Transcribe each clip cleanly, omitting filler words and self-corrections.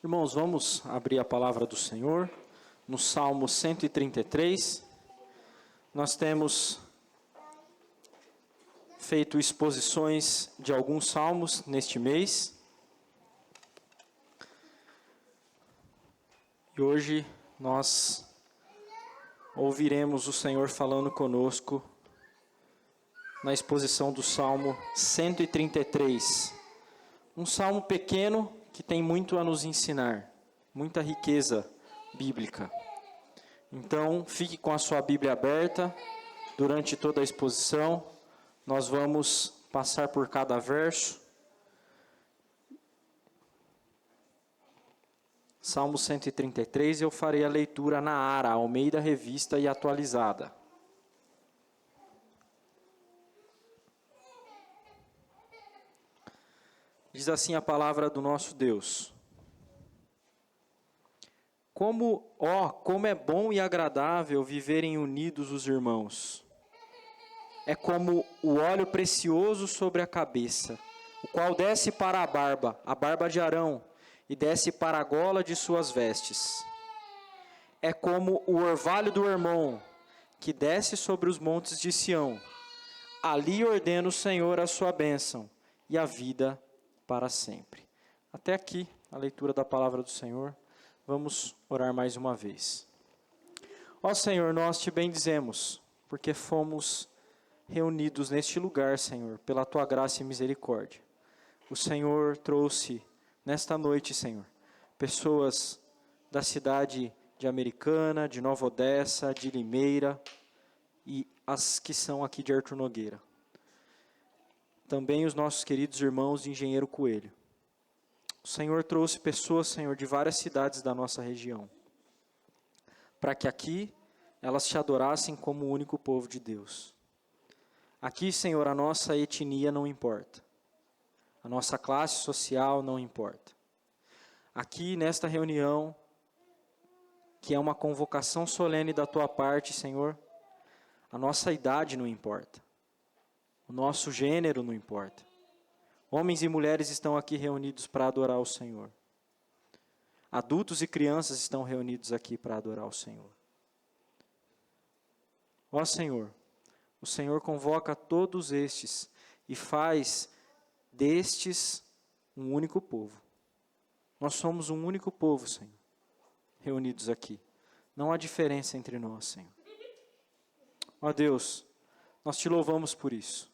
Irmãos, vamos abrir a palavra do Senhor no Salmo 133. Nós temos feito exposições de alguns salmos neste mês. E hoje nós ouviremos o Senhor falando conosco na exposição do Salmo 133. Um salmo pequeno que tem muito a nos ensinar, muita riqueza bíblica. Então, fique com a sua Bíblia aberta durante toda a exposição. Nós vamos passar por cada verso. Salmo 133, eu farei a leitura na ARA, Almeida Revista e Atualizada. Diz assim a palavra do nosso Deus. Como é bom e agradável viverem unidos os irmãos. É como o óleo precioso sobre a cabeça, o qual desce para a barba de Arão, e desce para a gola de suas vestes. É como o orvalho do Hermon, que desce sobre os montes de Sião. Ali ordena o Senhor a sua bênção e a vida para sempre. Até aqui a leitura da palavra do Senhor. Vamos orar mais uma vez. Ó Senhor, nós te bendizemos, porque fomos reunidos neste lugar, Senhor, pela tua graça e misericórdia. O Senhor trouxe nesta noite, Senhor, pessoas da cidade de Americana, de Nova Odessa, de Limeira e as que são aqui de Artur Nogueira. Também os nossos queridos irmãos de Engenheiro Coelho. O Senhor trouxe pessoas, Senhor, de várias cidades da nossa região, para que aqui elas te adorassem como o único povo de Deus. Aqui, Senhor, a nossa etnia não importa. A nossa classe social não importa. Aqui, nesta reunião, que é uma convocação solene da tua parte, Senhor, a nossa idade não importa. O nosso gênero não importa. Homens e mulheres estão aqui reunidos para adorar o Senhor. Adultos e crianças estão reunidos aqui para adorar o Senhor. Ó Senhor, o Senhor convoca todos estes e faz destes um único povo. Nós somos um único povo, Senhor, reunidos aqui. Não há diferença entre nós, Senhor. Ó Deus, nós te louvamos por isso.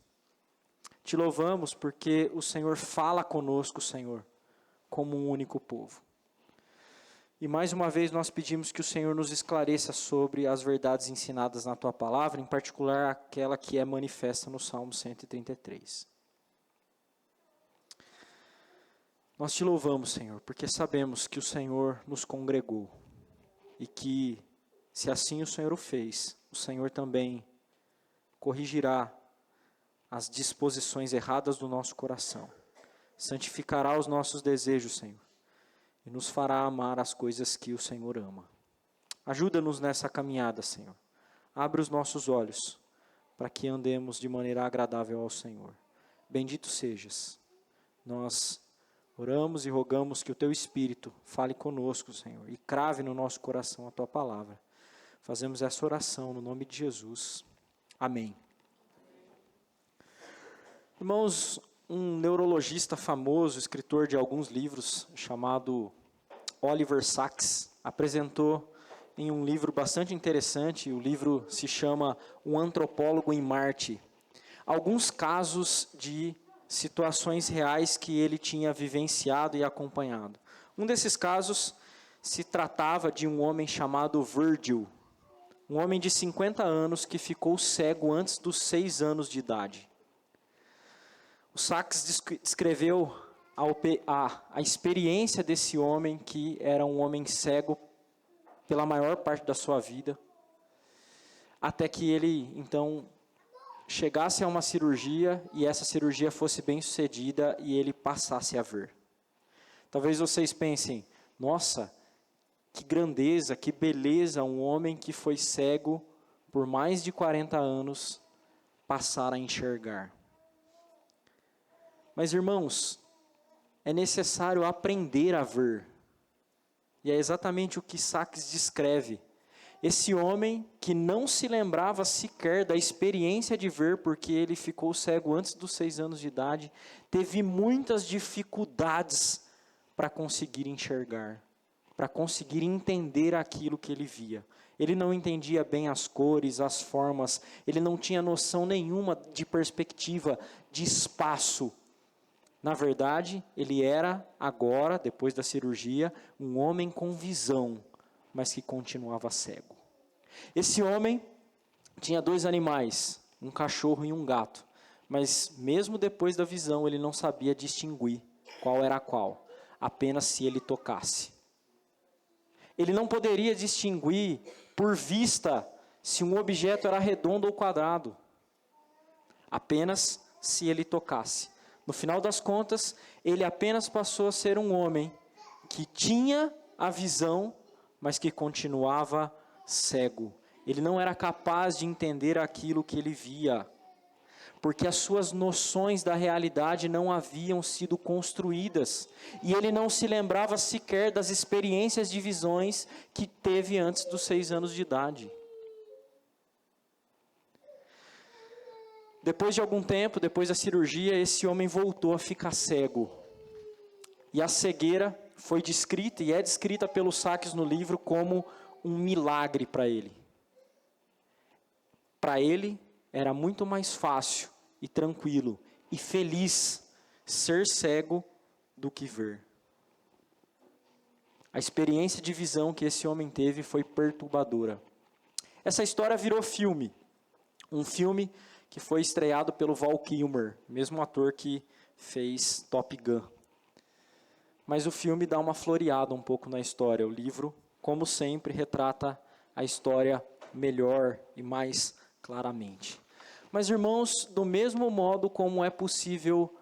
Te louvamos porque o Senhor fala conosco, Senhor, como um único povo. E mais uma vez nós pedimos que o Senhor nos esclareça sobre as verdades ensinadas na tua palavra, em particular aquela que é manifesta no Salmo 133. Nós te louvamos, Senhor, porque sabemos que o Senhor nos congregou e que, se assim o Senhor o fez, o Senhor também corrigirá as disposições erradas do nosso coração. Santificará os nossos desejos, Senhor, e nos fará amar as coisas que o Senhor ama. Ajuda-nos nessa caminhada, Senhor. Abre os nossos olhos para que andemos de maneira agradável ao Senhor. Bendito sejas. Nós oramos e rogamos que o teu Espírito fale conosco, Senhor, e crave no nosso coração a tua palavra. Fazemos essa oração no nome de Jesus. Amém. Irmãos, um neurologista famoso, escritor de alguns livros, chamado Oliver Sacks, apresentou em um livro bastante interessante, o livro se chama Um Antropólogo em Marte, alguns casos de situações reais que ele tinha vivenciado e acompanhado. Um desses casos se tratava de um homem chamado Virgil, um homem de 50 anos que ficou cego antes dos 6 anos de idade. O Sacks descreveu a experiência desse homem, que era um homem cego pela maior parte da sua vida, até que ele, então, chegasse a uma cirurgia e essa cirurgia fosse bem sucedida e ele passasse a ver. Talvez vocês pensem, nossa, que grandeza, que beleza, um homem que foi cego por mais de 40 anos passar a enxergar. Mas, irmãos, é necessário aprender a ver. E é exatamente o que Sacks descreve. Esse homem que não se lembrava sequer da experiência de ver, porque ele ficou cego antes dos 6 anos de idade, teve muitas dificuldades para conseguir enxergar, para conseguir entender aquilo que ele via. Ele não entendia bem as cores, as formas, ele não tinha noção nenhuma de perspectiva, de espaço. Na verdade, ele era agora, depois da cirurgia, um homem com visão, mas que continuava cego. Esse homem tinha 2 animais, um cachorro e um gato, mas mesmo depois da visão ele não sabia distinguir qual era qual, apenas se ele tocasse. Ele não poderia distinguir por vista se um objeto era redondo ou quadrado, apenas se ele tocasse. No final das contas, ele apenas passou a ser um homem que tinha a visão, mas que continuava cego. Ele não era capaz de entender aquilo que ele via, porque as suas noções da realidade não haviam sido construídas, e ele não se lembrava sequer das experiências de visões que teve antes dos 6 anos de idade. Depois de algum tempo, depois da cirurgia, esse homem voltou a ficar cego. E a cegueira foi descrita, e é descrita pelo Sacks no livro, como um milagre para ele. Para ele, era muito mais fácil e tranquilo e feliz ser cego do que ver. A experiência de visão que esse homem teve foi perturbadora. Essa história virou filme. Um filme que foi estreado pelo Val Kilmer, mesmo ator que fez Top Gun. Mas o filme dá uma floreada um pouco na história. O livro, como sempre, retrata a história melhor e mais claramente. Mas, irmãos, do mesmo modo como é possível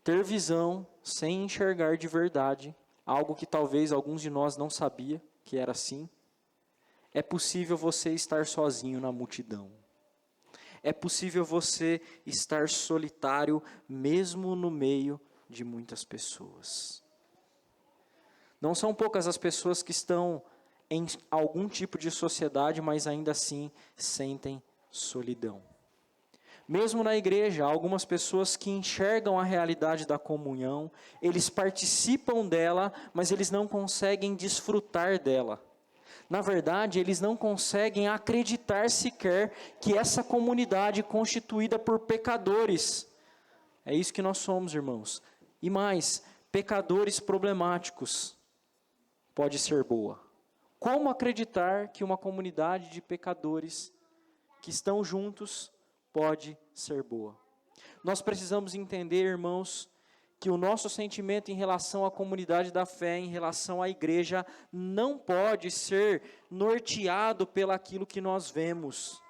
ter visão sem enxergar de verdade, algo que talvez alguns de nós não sabia que era assim, é possível você estar sozinho na multidão. É possível você estar solitário mesmo no meio de muitas pessoas. Não são poucas as pessoas que estão em algum tipo de sociedade, mas ainda assim sentem solidão. Mesmo na igreja, há algumas pessoas que enxergam a realidade da comunhão, eles participam dela, mas eles não conseguem desfrutar dela. Na verdade, eles não conseguem acreditar sequer que essa comunidade constituída por pecadores, é isso que nós somos, irmãos, e mais, pecadores problemáticos, pode ser boa. Como acreditar que uma comunidade de pecadores que estão juntos pode ser boa? Nós precisamos entender, irmãos, que o nosso sentimento em relação à comunidade da fé, em relação à igreja, não pode ser norteado pelaquilo que nós vemos,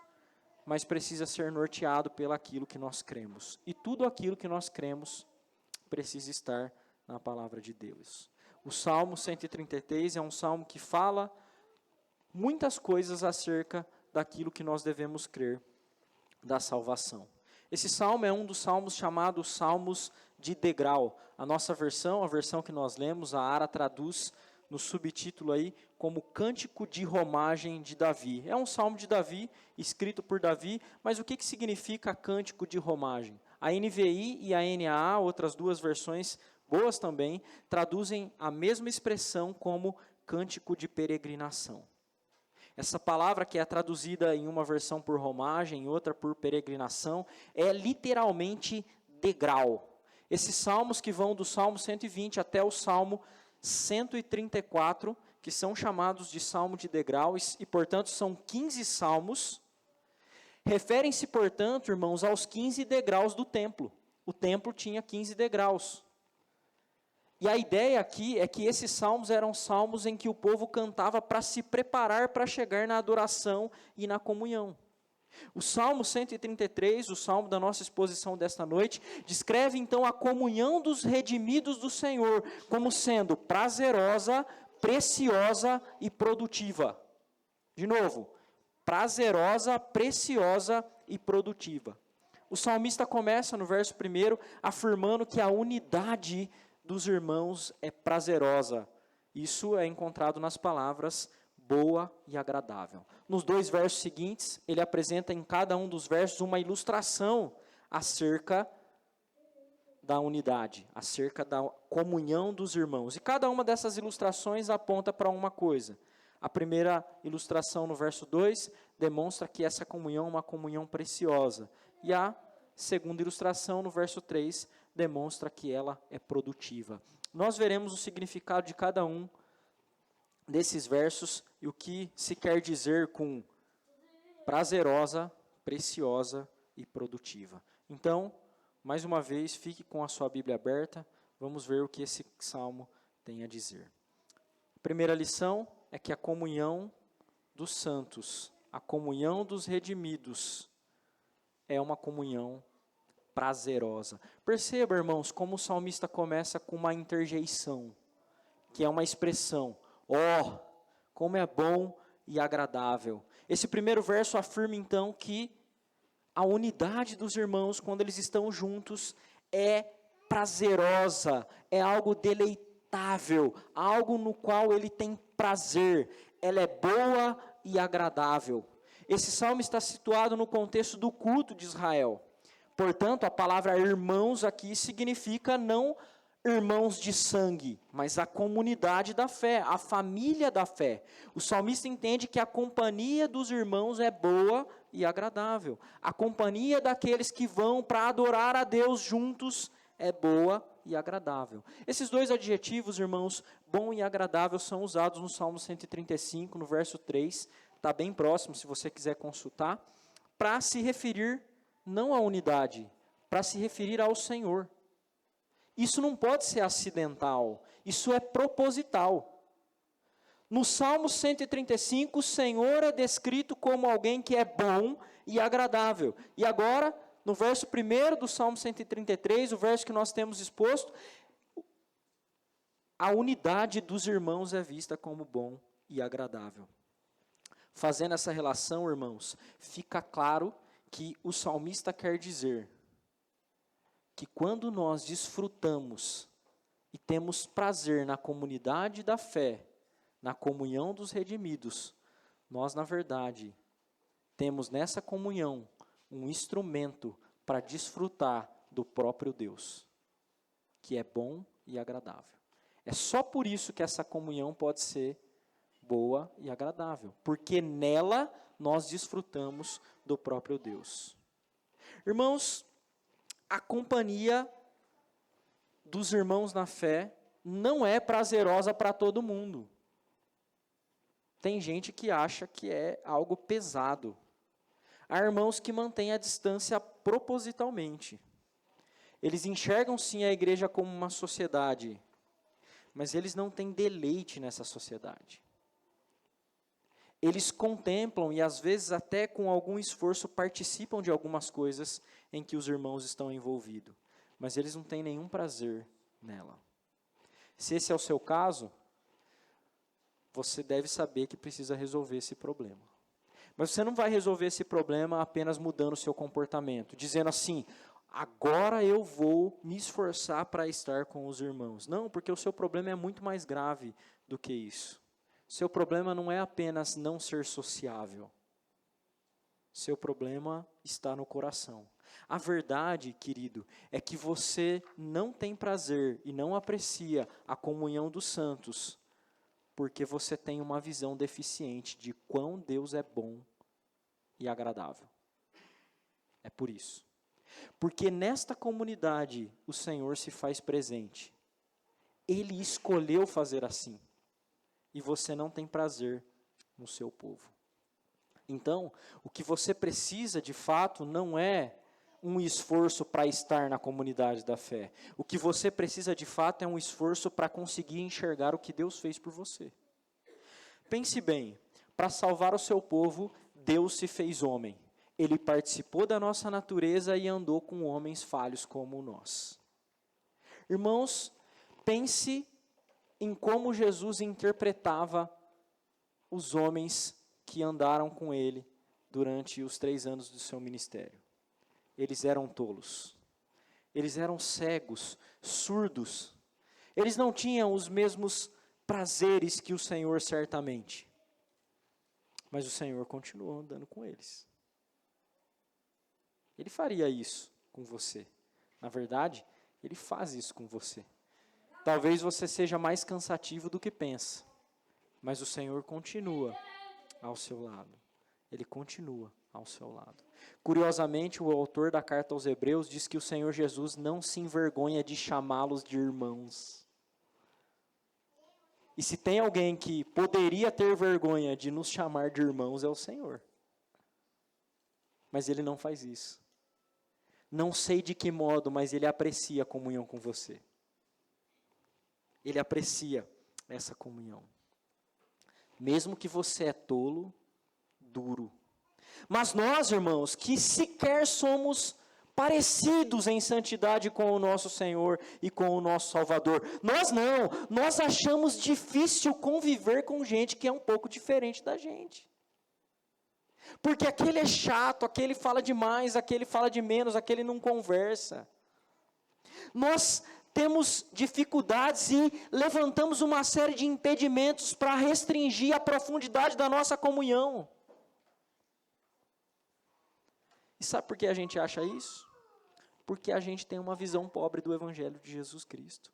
mas precisa ser norteado pelaquilo que nós cremos. E tudo aquilo que nós cremos precisa estar na palavra de Deus. O Salmo 133 é um salmo que fala muitas coisas acerca daquilo que nós devemos crer, da salvação. Esse salmo é um dos salmos chamados Salmos de degrau. A nossa versão, a versão que nós lemos, a Ara traduz no subtítulo aí como Cântico de Romagem de Davi. É um salmo de Davi, escrito por Davi, mas o que significa Cântico de Romagem? A NVI e a NAA, outras duas versões boas também, traduzem a mesma expressão como Cântico de Peregrinação. Essa palavra que é traduzida em uma versão por romagem, em outra por peregrinação, é literalmente degrau. Esses salmos que vão do Salmo 120 até o Salmo 134, que são chamados de Salmo de degrau, e portanto são 15 salmos, referem-se, portanto, irmãos, aos 15 degraus do templo. O templo tinha 15 degraus. E a ideia aqui é que esses salmos eram salmos em que o povo cantava para se preparar para chegar na adoração e na comunhão. O Salmo 133, o salmo da nossa exposição desta noite, descreve então a comunhão dos redimidos do Senhor como sendo prazerosa, preciosa e produtiva. De novo, prazerosa, preciosa e produtiva. O salmista começa no verso 1 afirmando que a unidade dos irmãos é prazerosa, Isso é encontrado nas palavras boa e agradável. Nos 2 versos seguintes, ele apresenta em cada um dos versos uma ilustração acerca da unidade, acerca da comunhão dos irmãos. E cada uma dessas ilustrações aponta para uma coisa. A primeira ilustração no verso 2 demonstra que essa comunhão é uma comunhão preciosa. E a segunda ilustração no verso 3 demonstra que ela é produtiva. Nós veremos o significado de cada um desses versos e o que se quer dizer com prazerosa, preciosa e produtiva. Então, mais uma vez, fique com a sua Bíblia aberta, vamos ver o que esse salmo tem a dizer. A primeira lição é que a comunhão dos santos, a comunhão dos redimidos, é uma comunhão prazerosa. Perceba, irmãos, como o salmista começa com uma interjeição, que é uma expressão, como é bom e agradável. Esse primeiro verso afirma então que a unidade dos irmãos, quando eles estão juntos, é prazerosa, é algo deleitável, algo no qual ele tem prazer, ela é boa e agradável. Esse salmo está situado no contexto do culto de Israel. Portanto, a palavra irmãos aqui significa não irmãos de sangue, mas a comunidade da fé, a família da fé. O salmista entende que a companhia dos irmãos é boa e agradável. A companhia daqueles que vão para adorar a Deus juntos é boa e agradável. Esses dois adjetivos, irmãos, bom e agradável, são usados no Salmo 135, no verso 3, está bem próximo, se você quiser consultar, para se referir não à unidade, para se referir ao Senhor. Isso não pode ser acidental, isso é proposital. No Salmo 135, o Senhor é descrito como alguém que é bom e agradável. E agora, no verso 1 do Salmo 133, o verso que nós temos exposto, a unidade dos irmãos é vista como bom e agradável. Fazendo essa relação, irmãos, fica claro que o salmista quer dizer que quando nós desfrutamos e temos prazer na comunidade da fé, na comunhão dos redimidos, nós, na verdade, temos nessa comunhão um instrumento para desfrutar do próprio Deus, que é bom e agradável. É só por isso que essa comunhão pode ser boa e agradável, porque nela nós desfrutamos do próprio Deus. Irmãos, a companhia dos irmãos na fé não é prazerosa para todo mundo. Tem gente que acha que é algo pesado. Há irmãos que mantêm a distância propositalmente. Eles enxergam sim a igreja como uma sociedade, mas eles não têm deleite nessa sociedade. Eles contemplam e às vezes até com algum esforço participam de algumas coisas em que os irmãos estão envolvidos, mas eles não têm nenhum prazer nela. Se esse é o seu caso, você deve saber que precisa resolver esse problema. Mas você não vai resolver esse problema apenas mudando o seu comportamento, dizendo assim, agora eu vou me esforçar para estar com os irmãos. Não, porque o seu problema é muito mais grave do que isso. Seu problema não é apenas não ser sociável. Seu problema está no coração. A verdade, querido, é que você não tem prazer e não aprecia a comunhão dos santos, porque você tem uma visão deficiente de quão Deus é bom e agradável. É por isso. Porque nesta comunidade o Senhor se faz presente. Ele escolheu fazer assim. E você não tem prazer no seu povo. Então, o que você precisa de fato não é um esforço para estar na comunidade da fé. O que você precisa de fato é um esforço para conseguir enxergar o que Deus fez por você. Pense bem, para salvar o seu povo, Deus se fez homem. Ele participou da nossa natureza e andou com homens falhos como nós. Irmãos, pense em como Jesus interpretava os homens que andaram com ele durante os 3 anos do seu ministério. Eles eram tolos, eles eram cegos, surdos, eles não tinham os mesmos prazeres que o Senhor certamente. Mas o Senhor continuou andando com eles. Ele faria isso com você. Na verdade, Ele faz isso com você. Talvez você seja mais cansativo do que pensa, mas o Senhor continua ao seu lado. Ele continua ao seu lado. Curiosamente, o autor da carta aos Hebreus diz que o Senhor Jesus não se envergonha de chamá-los de irmãos. E se tem alguém que poderia ter vergonha de nos chamar de irmãos, é o Senhor. Mas Ele não faz isso. Não sei de que modo, mas Ele aprecia a comunhão com você. Ele aprecia essa comunhão. Mesmo que você é tolo, duro. Mas nós, irmãos, que sequer somos parecidos em santidade com o nosso Senhor e com o nosso Salvador. Nós achamos difícil conviver com gente que é um pouco diferente da gente. Porque aquele é chato, aquele fala demais, aquele fala de menos, aquele não conversa. Nós temos dificuldades e levantamos uma série de impedimentos para restringir a profundidade da nossa comunhão. E sabe por que a gente acha isso? Porque a gente tem uma visão pobre do Evangelho de Jesus Cristo.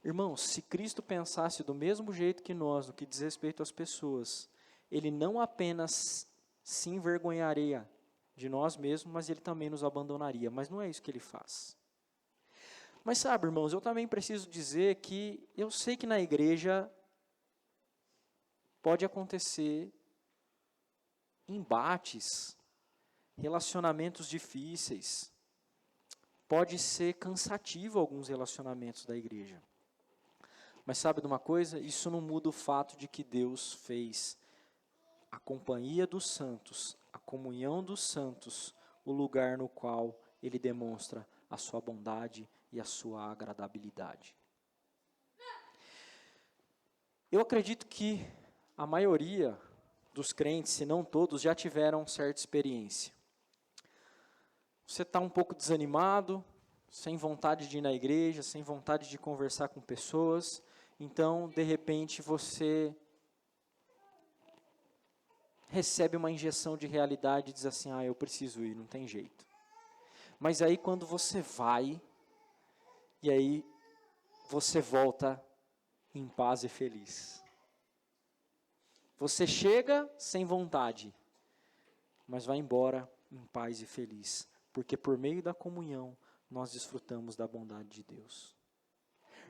Irmãos, se Cristo pensasse do mesmo jeito que nós, no que diz respeito às pessoas, Ele não apenas se envergonharia de nós mesmos, mas Ele também nos abandonaria. Mas não é isso que Ele faz. Mas sabe, irmãos, eu também preciso dizer que eu sei que na igreja pode acontecer embates, relacionamentos difíceis. Pode ser cansativo alguns relacionamentos da igreja. Mas sabe de uma coisa? Isso não muda o fato de que Deus fez a companhia dos santos, a comunhão dos santos, o lugar no qual Ele demonstra a sua bondade e a sua agradabilidade. Eu acredito que a maioria dos crentes, se não todos, já tiveram certa experiência. Você está um pouco desanimado, sem vontade de ir na igreja, sem vontade de conversar com pessoas, então, de repente, você recebe uma injeção de realidade e diz assim, eu preciso ir, não tem jeito. Mas aí quando você vai, e aí você volta em paz e feliz. Você chega sem vontade, mas vai embora em paz e feliz, porque por meio da comunhão nós desfrutamos da bondade de Deus.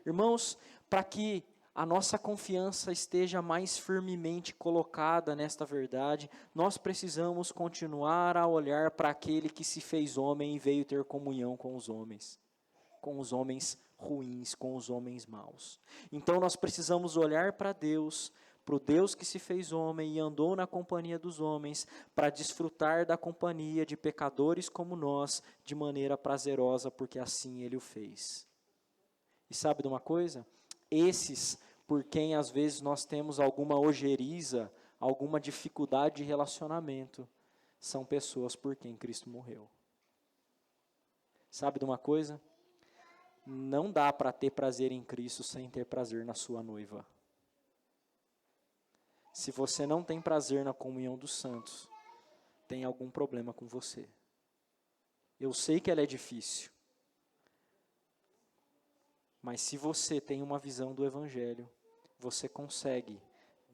Irmãos, para que a nossa confiança esteja mais firmemente colocada nesta verdade, nós precisamos continuar a olhar para aquele que se fez homem e veio ter comunhão com os homens ruins, com os homens maus. Então nós precisamos olhar para Deus, para o Deus que se fez homem e andou na companhia dos homens, para desfrutar da companhia de pecadores como nós, de maneira prazerosa, porque assim Ele o fez. E sabe de uma coisa? Esses por quem às vezes nós temos alguma ojeriza, alguma dificuldade de relacionamento, são pessoas por quem Cristo morreu. Sabe de uma coisa? Não dá para ter prazer em Cristo sem ter prazer na sua noiva. Se você não tem prazer na comunhão dos santos, tem algum problema com você. Eu sei que ela é difícil. Mas se você tem uma visão do Evangelho, você consegue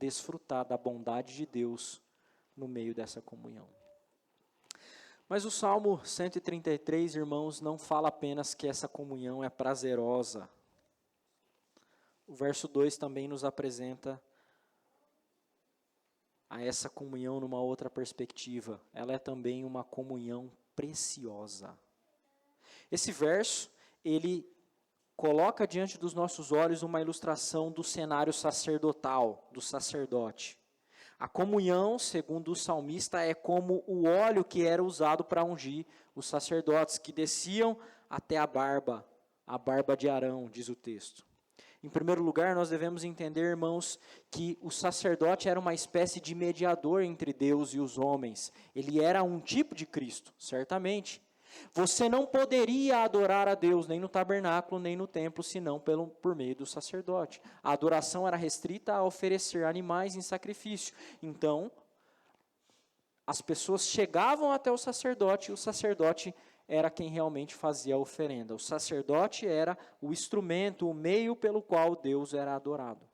desfrutar da bondade de Deus no meio dessa comunhão. Mas o Salmo 133, irmãos, não fala apenas que essa comunhão é prazerosa. O verso 2 também nos apresenta a essa comunhão numa outra perspectiva. Ela é também uma comunhão preciosa. Esse verso, ele coloca diante dos nossos olhos uma ilustração do cenário sacerdotal, do sacerdote. A comunhão, segundo o salmista, é como o óleo que era usado para ungir os sacerdotes, que desciam até a barba de Arão, diz o texto. Em primeiro lugar, nós devemos entender, irmãos, que o sacerdote era uma espécie de mediador entre Deus e os homens. Ele era um tipo de Cristo, certamente. Você não poderia adorar a Deus nem no tabernáculo, nem no templo, senão por meio do sacerdote. A adoração era restrita a oferecer animais em sacrifício. Então, as pessoas chegavam até o sacerdote, e o sacerdote era quem realmente fazia a oferenda. O sacerdote era o instrumento, o meio pelo qual Deus era adorado.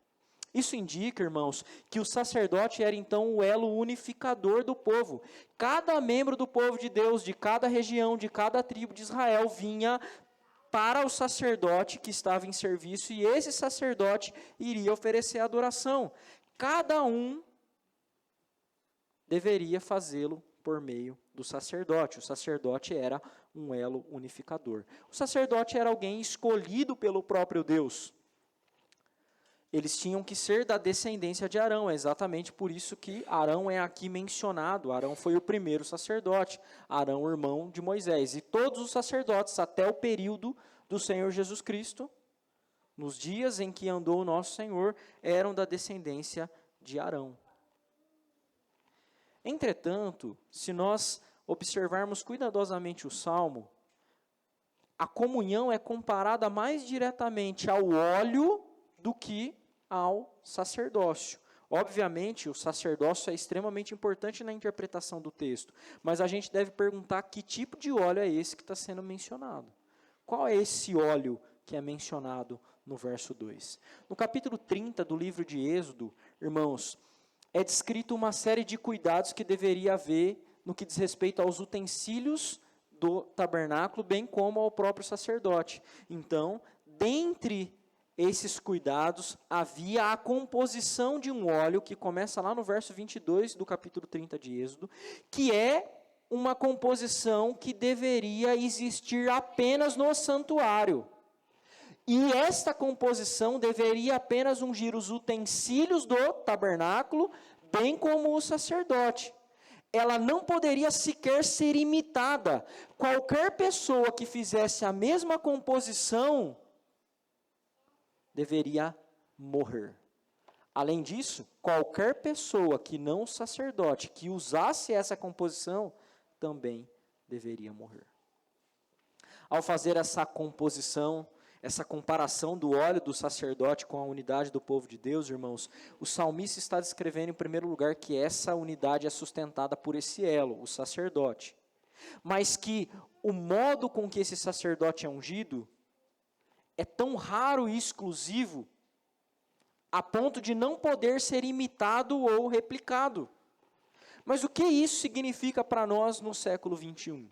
Isso indica, irmãos, que o sacerdote era então o elo unificador do povo. Cada membro do povo de Deus, de cada região, de cada tribo de Israel, vinha para o sacerdote que estava em serviço, e esse sacerdote iria oferecer adoração. Cada um deveria fazê-lo por meio do sacerdote. O sacerdote era um elo unificador. O sacerdote era alguém escolhido pelo próprio Deus. Eles tinham que ser da descendência de Arão, é exatamente por isso que Arão é aqui mencionado. Arão foi o primeiro sacerdote, Arão, irmão de Moisés. E todos os sacerdotes, até o período do Senhor Jesus Cristo, nos dias em que andou o nosso Senhor, eram da descendência de Arão. Entretanto, se nós observarmos cuidadosamente o Salmo, a comunhão é comparada mais diretamente ao óleo do que ao sacerdócio. Obviamente, o sacerdócio é extremamente importante na interpretação do texto, mas a gente deve perguntar que tipo de óleo é esse que está sendo mencionado. Qual é esse óleo que é mencionado no verso 2? No capítulo 30 do livro de Êxodo, irmãos, é descrito uma série de cuidados que deveria haver no que diz respeito aos utensílios do tabernáculo, bem como ao próprio sacerdote. Então, dentre esses cuidados, havia a composição de um óleo, que começa lá no verso 22 do capítulo 30 de Êxodo, que é uma composição que deveria existir apenas no santuário. E esta composição deveria apenas ungir os utensílios do tabernáculo, bem como o sacerdote. Ela não poderia sequer ser imitada. Qualquer pessoa que fizesse a mesma composição deveria morrer. Além disso, qualquer pessoa que não o sacerdote, que usasse essa composição, também deveria morrer. Ao fazer essa composição, essa comparação do óleo do sacerdote com a unidade do povo de Deus, irmãos, o salmista está descrevendo, em primeiro lugar, que essa unidade é sustentada por esse elo, o sacerdote. Mas que o modo com que esse sacerdote é ungido é tão raro e exclusivo, a ponto de não poder ser imitado ou replicado. Mas o que isso significa para nós no século 21?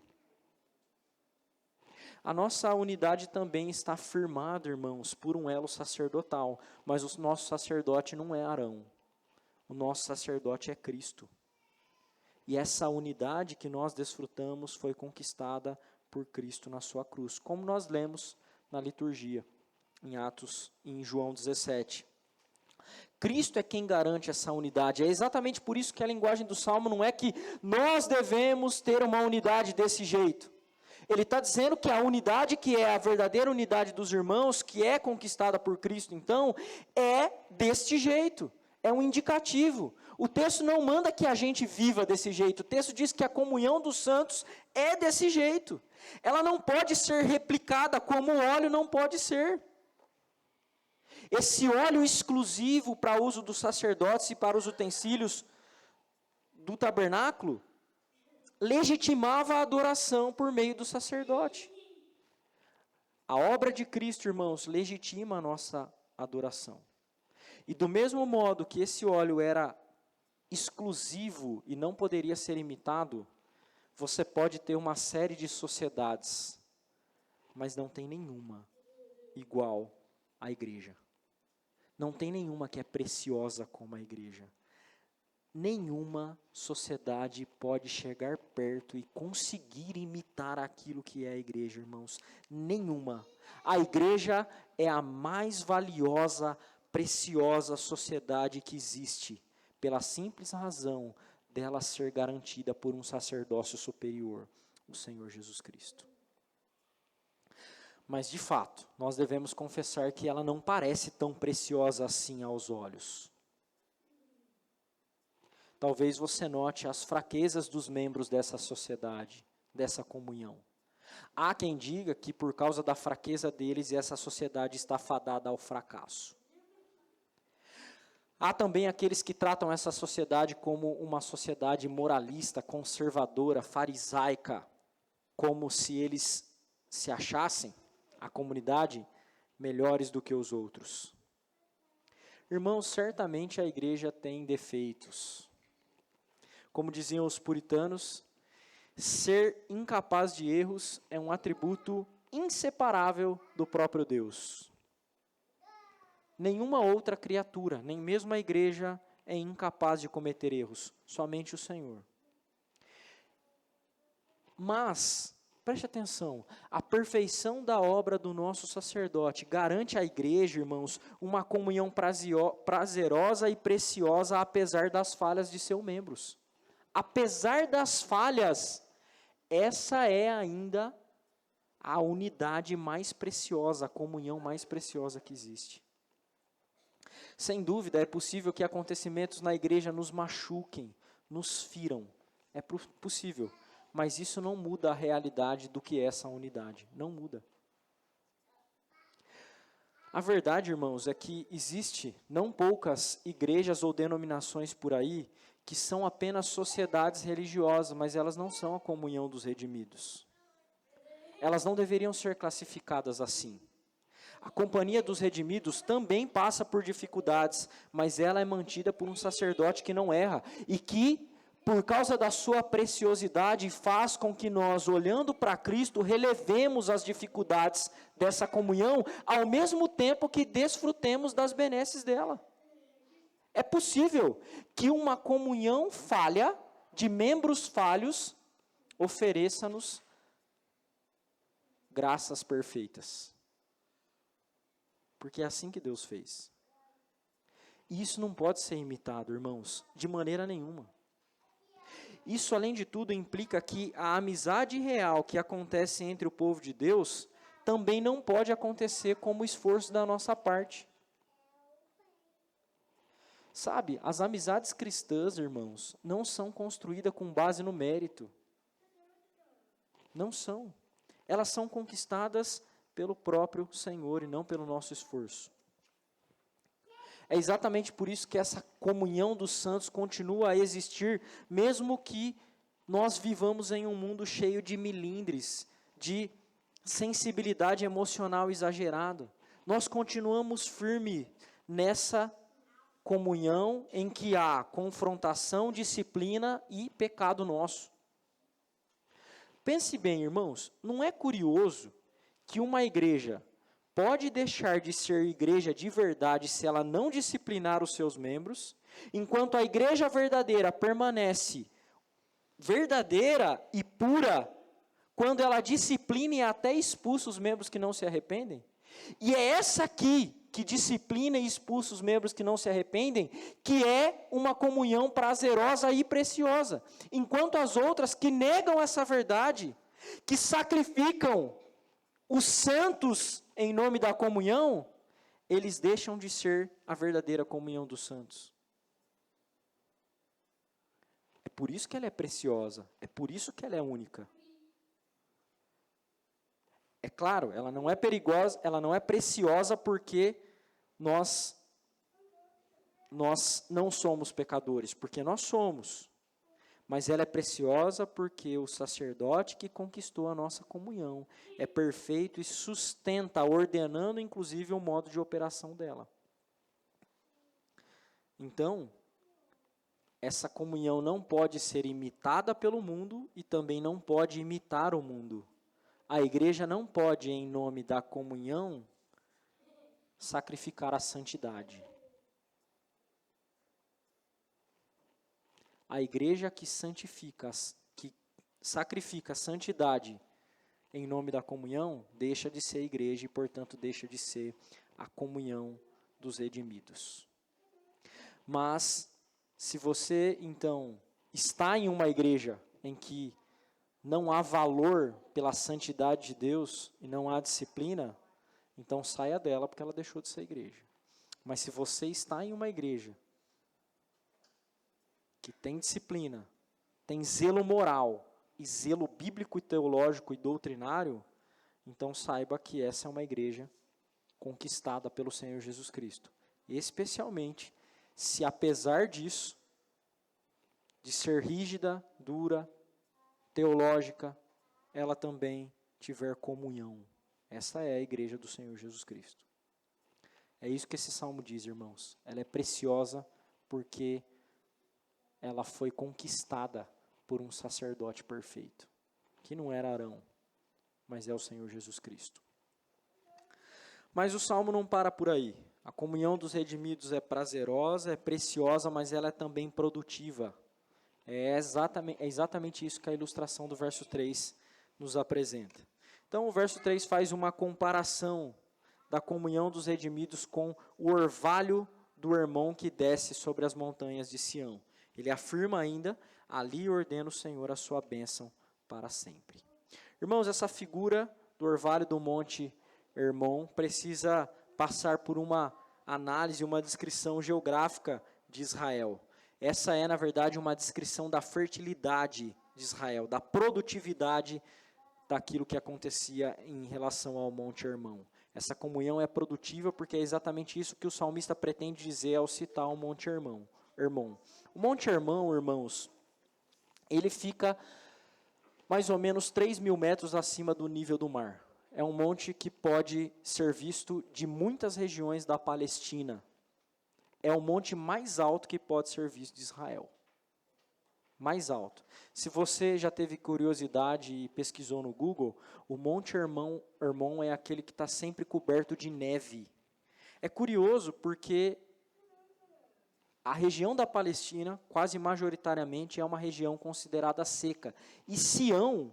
A nossa unidade também está firmada, irmãos, por um elo sacerdotal, mas o nosso sacerdote não é Arão. O nosso sacerdote é Cristo. E essa unidade que nós desfrutamos foi conquistada por Cristo na sua cruz, como nós lemos na liturgia, em Atos e em João 17. Cristo é quem garante essa unidade. É exatamente por isso que a linguagem do Salmo não é que nós devemos ter uma unidade desse jeito. Ele está dizendo que a unidade, que é a verdadeira unidade dos irmãos, que é conquistada por Cristo, então, é deste jeito. É um indicativo. O texto não manda que a gente viva desse jeito. O texto diz que a comunhão dos santos é desse jeito. Ela não pode ser replicada como o óleo não pode ser. Esse óleo exclusivo para uso dos sacerdotes e para os utensílios do tabernáculo legitimava a adoração por meio do sacerdote. A obra de Cristo, irmãos, legitima a nossa adoração. E do mesmo modo que esse óleo era exclusivo e não poderia ser imitado, você pode ter uma série de sociedades, mas não tem nenhuma igual à igreja. Não tem nenhuma que é preciosa como a igreja. Nenhuma sociedade pode chegar perto e conseguir imitar aquilo que é a igreja, irmãos. Nenhuma. A igreja é a mais valiosa, preciosa sociedade que existe, pela simples razão dela ser garantida por um sacerdócio superior, o Senhor Jesus Cristo. Mas, de fato, nós devemos confessar que ela não parece tão preciosa assim aos olhos. Talvez você note as fraquezas dos membros dessa sociedade, dessa comunhão. Há quem diga que por causa da fraqueza deles, essa sociedade está fadada ao fracasso. Há também aqueles que tratam essa sociedade como uma sociedade moralista, conservadora, farisaica, como se eles se achassem, a comunidade, melhores do que os outros. Irmãos, certamente a igreja tem defeitos. Como diziam os puritanos, ser incapaz de erros é um atributo inseparável do próprio Deus. Nenhuma outra criatura, nem mesmo a igreja, é incapaz de cometer erros, somente o Senhor. Mas, preste atenção, a perfeição da obra do nosso sacerdote garante à igreja, irmãos, uma comunhão prazerosa e preciosa, apesar das falhas de seus membros. Apesar das falhas, essa é ainda a unidade mais preciosa, a comunhão mais preciosa que existe. Sem dúvida, é possível que acontecimentos na igreja nos machuquem, nos firam. É possível, mas isso não muda a realidade do que é essa unidade. Não muda. A verdade, irmãos, é que existe não poucas igrejas ou denominações por aí que são apenas sociedades religiosas, mas elas não são a comunhão dos redimidos. Elas não deveriam ser classificadas assim. A companhia dos redimidos também passa por dificuldades, mas ela é mantida por um sacerdote que não erra e que, por causa da sua preciosidade, faz com que nós, olhando para Cristo, relevemos as dificuldades dessa comunhão, ao mesmo tempo que desfrutemos das benesses dela. É possível que uma comunhão falha, de membros falhos, ofereça-nos graças perfeitas. Porque é assim que Deus fez. E isso não pode ser imitado, irmãos, de maneira nenhuma. Isso, além de tudo, implica que a amizade real que acontece entre o povo de Deus também não pode acontecer como esforço da nossa parte. Sabe, as amizades cristãs, irmãos, não são construídas com base no mérito. Não são. Elas são conquistadas pelo próprio Senhor e não pelo nosso esforço. É exatamente por isso que essa comunhão dos santos continua a existir, mesmo que nós vivamos em um mundo cheio de milindres, de sensibilidade emocional exagerada. Nós continuamos firmes nessa comunhão em que há confrontação, disciplina e pecado nosso. Pense bem, irmãos, não é curioso que uma igreja pode deixar de ser igreja de verdade se ela não disciplinar os seus membros, enquanto a igreja verdadeira permanece verdadeira e pura quando ela disciplina e até expulsa os membros que não se arrependem? E é essa aqui, que disciplina e expulsa os membros que não se arrependem, que é uma comunhão prazerosa e preciosa. Enquanto as outras que negam essa verdade, que sacrificam os santos em nome da comunhão, eles deixam de ser a verdadeira comunhão dos santos. É por isso que ela é preciosa, é por isso que ela é única. É claro, ela não é perigosa, ela não é preciosa porque nós não somos pecadores, porque nós somos. Mas ela é preciosa porque o sacerdote que conquistou a nossa comunhão é perfeito e sustenta, ordenando inclusive o modo de operação dela. Então, essa comunhão não pode ser imitada pelo mundo e também não pode imitar o mundo. A igreja não pode, em nome da comunhão, sacrificar a santidade. A igreja que sacrifica a santidade em nome da comunhão, deixa de ser igreja e, portanto, deixa de ser a comunhão dos redimidos. Mas, se você, então, está em uma igreja em que não há valor pela santidade de Deus e não há disciplina, então saia dela porque ela deixou de ser igreja. Mas se você está em uma igreja que tem disciplina, tem zelo moral, e zelo bíblico e teológico e doutrinário, então saiba que essa é uma igreja conquistada pelo Senhor Jesus Cristo. Especialmente se, apesar disso, de ser rígida, dura, teológica, ela também tiver comunhão. Essa é a igreja do Senhor Jesus Cristo. É isso que esse salmo diz, irmãos. Ela é preciosa porque ela foi conquistada por um sacerdote perfeito, que não era Arão, mas é o Senhor Jesus Cristo. Mas o salmo não para por aí. A comunhão dos redimidos é prazerosa, é preciosa, mas ela é também produtiva. É exatamente isso que a ilustração do verso 3 nos apresenta. Então, o verso 3 faz uma comparação da comunhão dos redimidos com o orvalho do irmão que desce sobre as montanhas de Sião. Ele afirma ainda, ali ordena o Senhor a sua bênção para sempre. Irmãos, essa figura do orvalho do Monte Hermon precisa passar por uma análise, uma descrição geográfica de Israel. Essa é, na verdade, uma descrição da fertilidade de Israel, da produtividade daquilo que acontecia em relação ao Monte Hermon. Essa comunhão é produtiva porque é exatamente isso que o salmista pretende dizer ao citar o Monte Hermon. O Monte Hermon, irmãos, ele fica mais ou menos 3.000 metros acima do nível do mar. É um monte que pode ser visto de muitas regiões da Palestina. É o monte mais alto que pode ser visto de Israel. Mais alto. Se você já teve curiosidade e pesquisou no Google, o Monte Hermon é aquele que está sempre coberto de neve. É curioso porque a região da Palestina, quase majoritariamente, é uma região considerada seca. E Sião,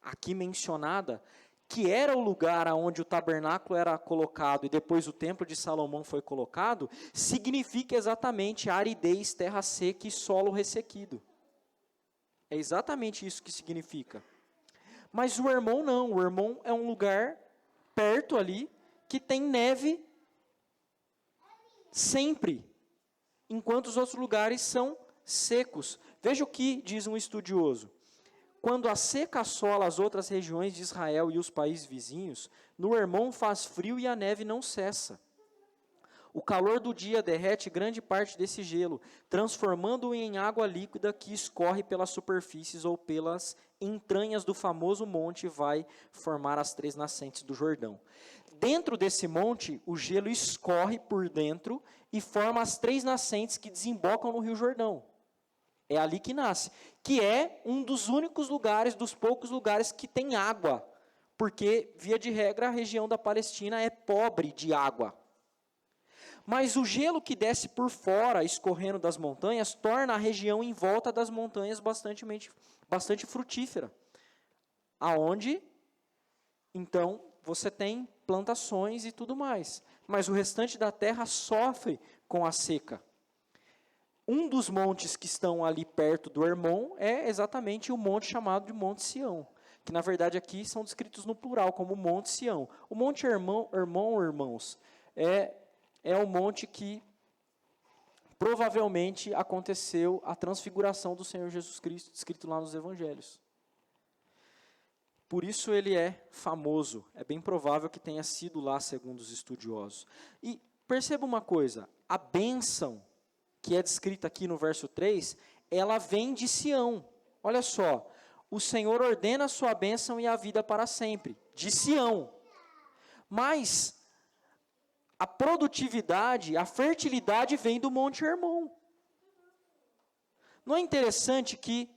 aqui mencionada, que era o lugar onde o tabernáculo era colocado e depois o templo de Salomão foi colocado, significa exatamente aridez, terra seca e solo ressequido. É exatamente isso que significa. Mas o Hermon não, o Hermon é um lugar perto ali que tem neve sempre, enquanto os outros lugares são secos. Veja o que diz um estudioso. Quando a seca assola as outras regiões de Israel e os países vizinhos, no Hermon faz frio e a neve não cessa. O calor do dia derrete grande parte desse gelo, transformando-o em água líquida que escorre pelas superfícies ou pelas entranhas do famoso monte e vai formar as 3 nascentes do Jordão. Dentro desse monte, o gelo escorre por dentro e forma as 3 nascentes que desembocam no Rio Jordão. É ali que nasce, que é um dos únicos lugares, dos poucos lugares que tem água, porque, via de regra, a região da Palestina é pobre de água. Mas o gelo que desce por fora, escorrendo das montanhas, torna a região em volta das montanhas bastante frutífera, aonde, então, você tem plantações e tudo mais, mas o restante da terra sofre com a seca. Um dos montes que estão ali perto do Hermon é exatamente o monte chamado de Monte Sião, que na verdade aqui são descritos no plural, como Monte Sião. O Monte Hermon, irmãos, é o monte que provavelmente aconteceu a transfiguração do Senhor Jesus Cristo, descrito lá nos Evangelhos. Por isso ele é famoso, é bem provável que tenha sido lá, segundo os estudiosos. E perceba uma coisa, a bênção que é descrita aqui no verso 3, ela vem de Sião. Olha só, o Senhor ordena a sua bênção e a vida para sempre, de Sião. Mas a produtividade, a fertilidade vem do Monte Hermon. Não é interessante que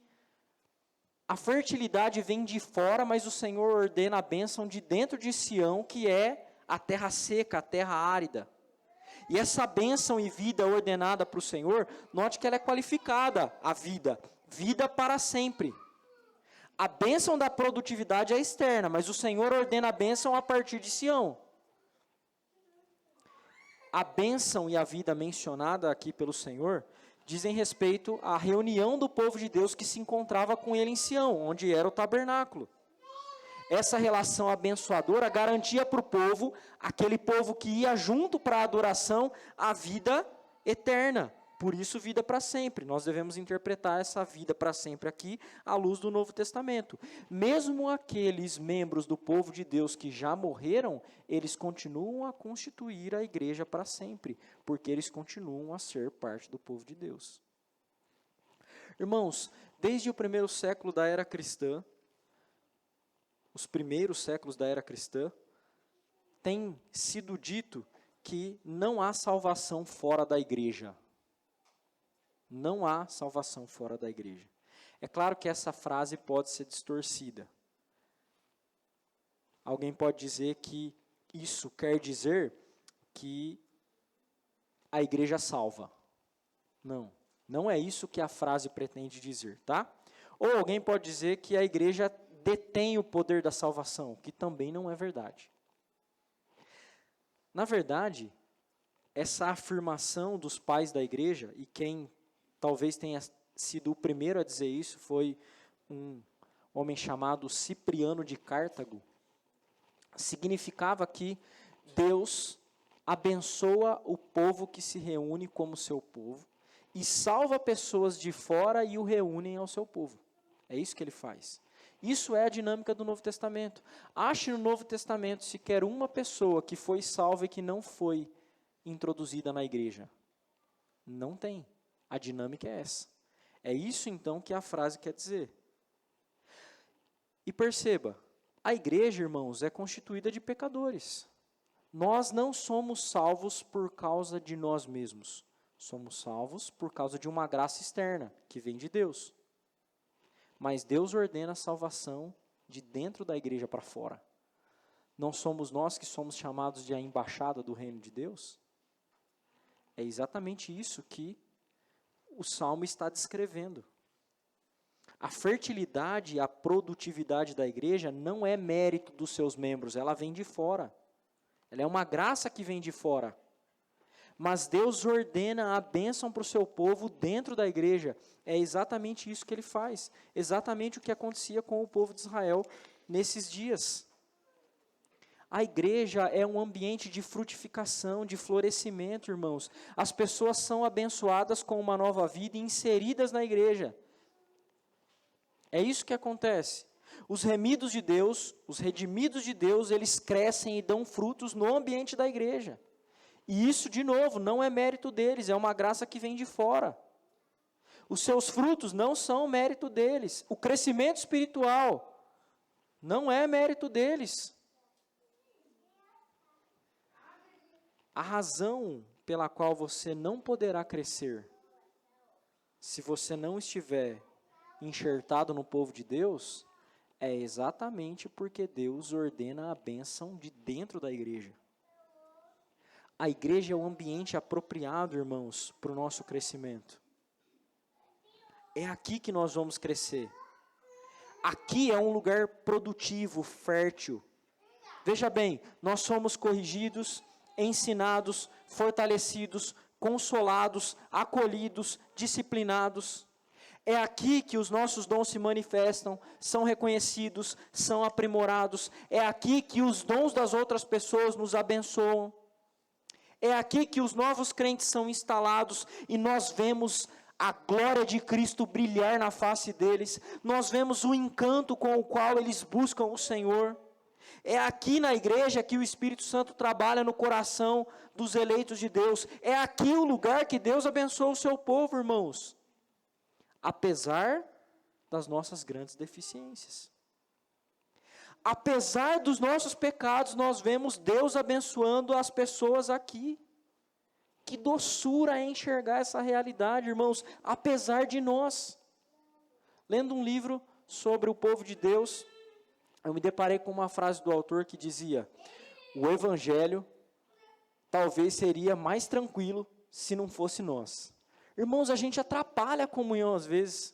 a fertilidade vem de fora, mas o Senhor ordena a bênção de dentro de Sião, que é a terra seca, a terra árida. E essa bênção e vida ordenada para o Senhor, note que ela é qualificada, a vida para sempre. A bênção da produtividade é externa, mas o Senhor ordena a bênção a partir de Sião. A bênção e a vida mencionada aqui pelo Senhor dizem respeito à reunião do povo de Deus que se encontrava com ele em Sião, onde era o tabernáculo. Essa relação abençoadora garantia para o povo, aquele povo que ia junto para a adoração, a vida eterna, Por isso, vida para sempre. Nós devemos interpretar essa vida para sempre aqui à luz do Novo Testamento. Mesmo aqueles membros do povo de Deus que já morreram, eles continuam a constituir a igreja para sempre, porque eles continuam a ser parte do povo de Deus. Irmãos, desde o primeiro século da era cristã, os primeiros séculos da era cristã, tem sido dito que não há salvação fora da igreja. Não há salvação fora da igreja. É claro que essa frase pode ser distorcida. Alguém pode dizer que isso quer dizer que a igreja salva. Não, não é isso que a frase pretende dizer, tá? Ou alguém pode dizer que a igreja detém o poder da salvação, que também não é verdade. Na verdade, essa afirmação dos pais da igreja, e quem talvez tenha sido o primeiro a dizer isso, foi um homem chamado Cipriano de Cartago, significava que Deus abençoa o povo que se reúne como seu povo e salva pessoas de fora e o reúnem ao seu povo. É isso que ele faz. Isso é a dinâmica do Novo Testamento. Ache no Novo Testamento sequer uma pessoa que foi salva e que não foi introduzida na igreja. Não tem. A dinâmica é essa. É isso então que a frase quer dizer. E perceba, a igreja, irmãos, é constituída de pecadores. Nós não somos salvos por causa de nós mesmos. Somos salvos por causa de uma graça externa, que vem de Deus. Mas Deus ordena a salvação de dentro da igreja para fora. Não somos nós que somos chamados de a embaixada do reino de Deus? É exatamente isso que o Salmo está descrevendo. A fertilidade e a produtividade da igreja não é mérito dos seus membros, ela vem de fora. Ela é uma graça que vem de fora. Mas Deus ordena a bênção para o seu povo dentro da igreja. É exatamente isso que ele faz. Exatamente o que acontecia com o povo de Israel nesses dias. A igreja é um ambiente de frutificação, de florescimento, irmãos. As pessoas são abençoadas com uma nova vida e inseridas na igreja. É isso que acontece. Os remidos de Deus, os redimidos de Deus, eles crescem e dão frutos no ambiente da igreja. E isso, de novo, não é mérito deles, é uma graça que vem de fora. Os seus frutos não são mérito deles. O crescimento espiritual não é mérito deles. A razão pela qual você não poderá crescer, se você não estiver enxertado no povo de Deus, é exatamente porque Deus ordena a bênção de dentro da igreja. A igreja é o ambiente apropriado, irmãos, para o nosso crescimento. É aqui que nós vamos crescer. Aqui é um lugar produtivo, fértil. Veja bem, nós somos corrigidos, ensinados, fortalecidos, consolados, acolhidos, disciplinados. É aqui que os nossos dons se manifestam, são reconhecidos, são aprimorados. É aqui que os dons das outras pessoas nos abençoam. É aqui que os novos crentes são instalados e nós vemos a glória de Cristo brilhar na face deles. Nós vemos o encanto com o qual eles buscam o Senhor. É aqui na igreja que o Espírito Santo trabalha no coração dos eleitos de Deus. É aqui o lugar que Deus abençoa o seu povo, irmãos. Apesar das nossas grandes deficiências. Apesar dos nossos pecados, nós vemos Deus abençoando as pessoas aqui. Que doçura é enxergar essa realidade, irmãos, apesar de nós. Lendo um livro sobre o povo de Deus, eu me deparei com uma frase do autor que dizia: o evangelho talvez seria mais tranquilo se não fosse nós. Irmãos, a gente atrapalha a comunhão às vezes.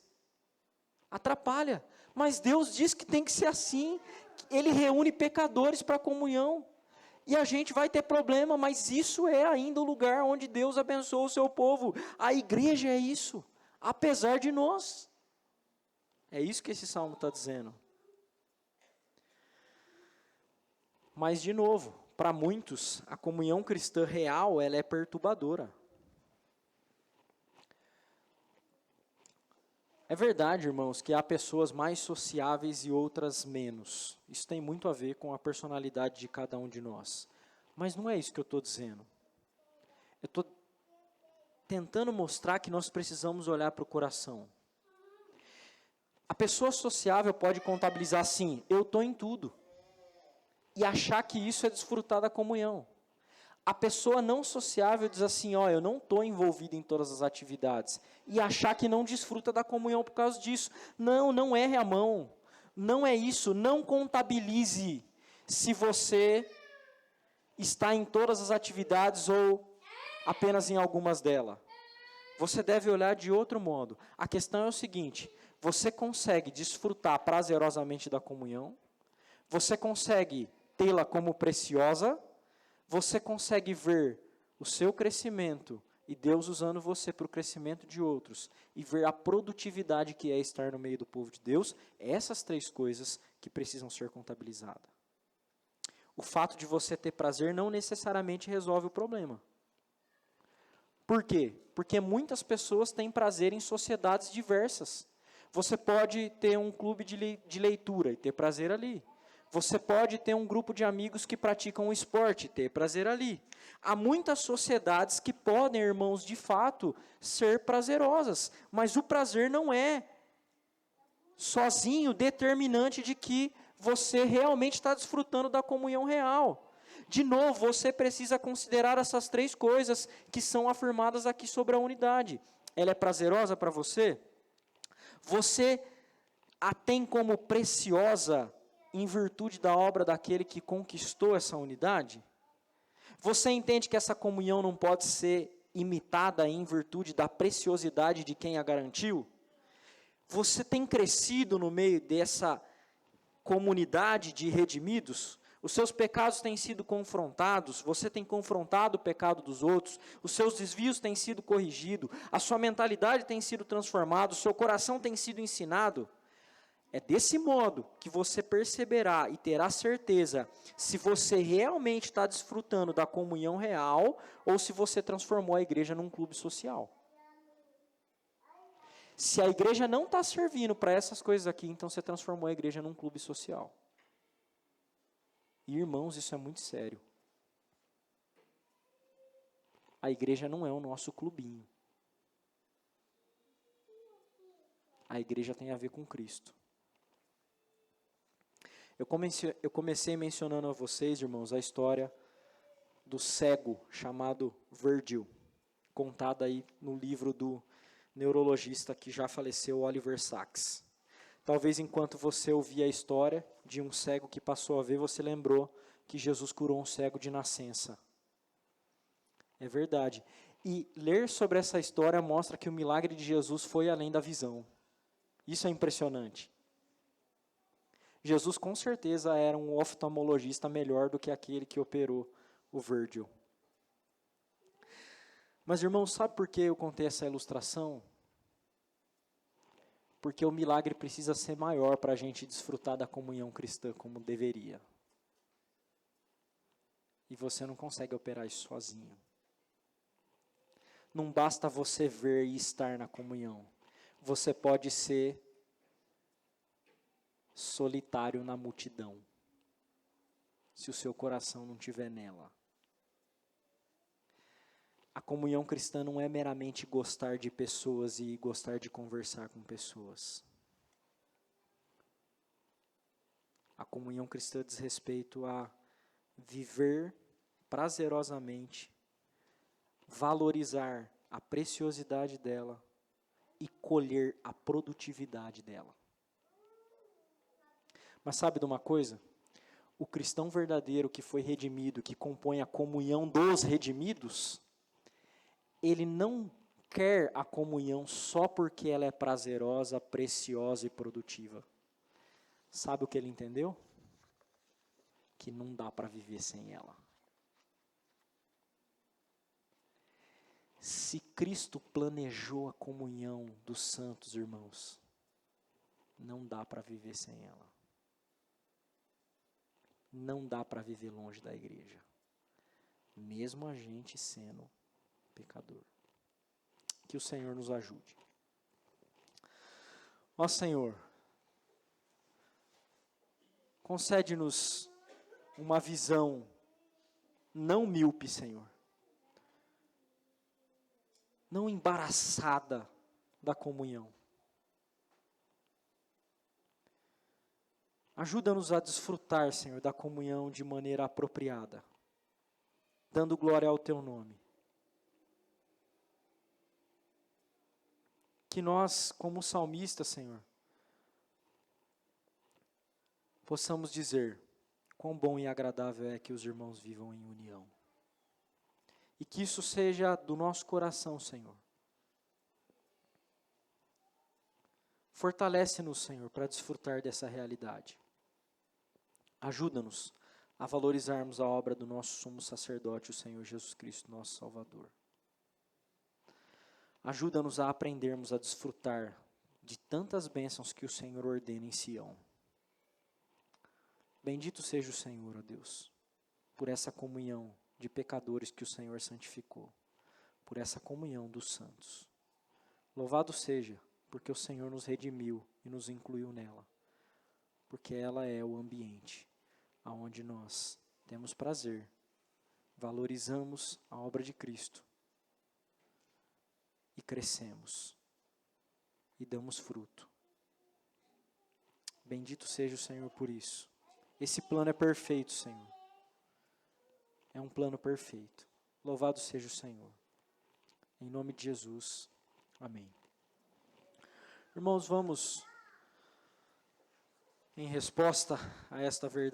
Atrapalha. Mas Deus diz que tem que ser assim. Ele reúne pecadores para a comunhão. E a gente vai ter problema, mas isso é ainda o lugar onde Deus abençoa o seu povo. A igreja é isso, apesar de nós. É isso que esse salmo está dizendo. Mas, de novo, para muitos, a comunhão cristã real, ela é perturbadora. É verdade, irmãos, que há pessoas mais sociáveis e outras menos. Isso tem muito a ver com a personalidade de cada um de nós. Mas não é isso que eu estou dizendo. Eu estou tentando mostrar que nós precisamos olhar para o coração. A pessoa sociável pode contabilizar assim, eu estou em tudo. E achar que isso é desfrutar da comunhão. A pessoa não sociável diz assim, ó, eu não estou envolvido em todas as atividades. E achar que não desfruta da comunhão por causa disso. Não, não erre a mão. Não é isso. Não contabilize se você está em todas as atividades ou apenas em algumas delas. Você deve olhar de outro modo. A questão é o seguinte, você consegue desfrutar prazerosamente da comunhão? Você consegue tê-la como preciosa? Você consegue ver o seu crescimento e Deus usando você para o crescimento de outros e ver a produtividade que é estar no meio do povo de Deus? Essas três coisas que precisam ser contabilizadas. O fato de você ter prazer não necessariamente resolve o problema. Por quê? Porque muitas pessoas têm prazer em sociedades diversas. Você pode ter um clube de leitura e ter prazer ali. Você pode ter um grupo de amigos que praticam um esporte, ter prazer ali. Há muitas sociedades que podem, irmãos, de fato, ser prazerosas. Mas o prazer não é sozinho determinante de que você realmente está desfrutando da comunhão real. De novo, você precisa considerar essas três coisas que são afirmadas aqui sobre a unidade. Ela é prazerosa para você? Você a tem como preciosa em virtude da obra daquele que conquistou essa unidade? Você entende que essa comunhão não pode ser imitada em virtude da preciosidade de quem a garantiu? Você tem crescido no meio dessa comunidade de redimidos? Os seus pecados têm sido confrontados, você tem confrontado o pecado dos outros, os seus desvios têm sido corrigidos, a sua mentalidade tem sido transformada, o seu coração tem sido ensinado. É desse modo que você perceberá e terá certeza se você realmente está desfrutando da comunhão real ou se você transformou a igreja num clube social. Se a igreja não está servindo para essas coisas aqui, então você transformou a igreja num clube social. E, irmãos, isso é muito sério. A igreja não é o nosso clubinho. A igreja tem a ver com Cristo. Eu comecei mencionando a vocês, irmãos, a história do cego chamado Virgil, contada aí no livro do neurologista que já faleceu, Oliver Sacks. Talvez enquanto você ouvia a história de um cego que passou a ver, você lembrou que Jesus curou um cego de nascença. É verdade. E ler sobre essa história mostra que o milagre de Jesus foi além da visão. Isso é impressionante. Jesus com certeza era um oftalmologista melhor do que aquele que operou o Virgil. Mas, irmãos, sabe por que eu contei essa ilustração? Porque o milagre precisa ser maior para a gente desfrutar da comunhão cristã como deveria. E você não consegue operar isso sozinho. Não basta você ver e estar na comunhão. Você pode ser solitário na multidão, se o seu coração não estiver nela. A comunhão cristã não é meramente gostar de pessoas e gostar de conversar com pessoas. A comunhão cristã diz respeito a viver prazerosamente, valorizar a preciosidade dela e colher a produtividade dela. Mas sabe de uma coisa? O cristão verdadeiro que foi redimido, que compõe a comunhão dos redimidos, ele não quer a comunhão só porque ela é prazerosa, preciosa e produtiva. Sabe o que ele entendeu? Que não dá para viver sem ela. Se Cristo planejou a comunhão dos santos, irmãos, não dá para viver sem ela. Não dá para viver longe da igreja, mesmo a gente sendo pecador. Que o Senhor nos ajude. Ó Senhor, concede-nos uma visão não míope, Senhor, não embaraçada da comunhão. Ajuda-nos a desfrutar, Senhor, da comunhão de maneira apropriada, dando glória ao Teu nome. Que nós, como salmistas, Senhor, possamos dizer quão bom e agradável é que os irmãos vivam em união. E que isso seja do nosso coração, Senhor. Fortalece-nos, Senhor, para desfrutar dessa realidade. Ajuda-nos a valorizarmos a obra do nosso sumo sacerdote, o Senhor Jesus Cristo, nosso Salvador. Ajuda-nos a aprendermos a desfrutar de tantas bênçãos que o Senhor ordena em Sião. Bendito seja o Senhor, ó Deus, por essa comunhão de pecadores que o Senhor santificou, por essa comunhão dos santos. Louvado seja, porque o Senhor nos redimiu e nos incluiu nela, porque ela é o ambiente aonde nós temos prazer, valorizamos a obra de Cristo e crescemos e damos fruto. Bendito seja o Senhor por isso. Esse plano é perfeito, Senhor. É um plano perfeito. Louvado seja o Senhor. Em nome de Jesus. Amém. Irmãos, vamos, em resposta a esta verdade,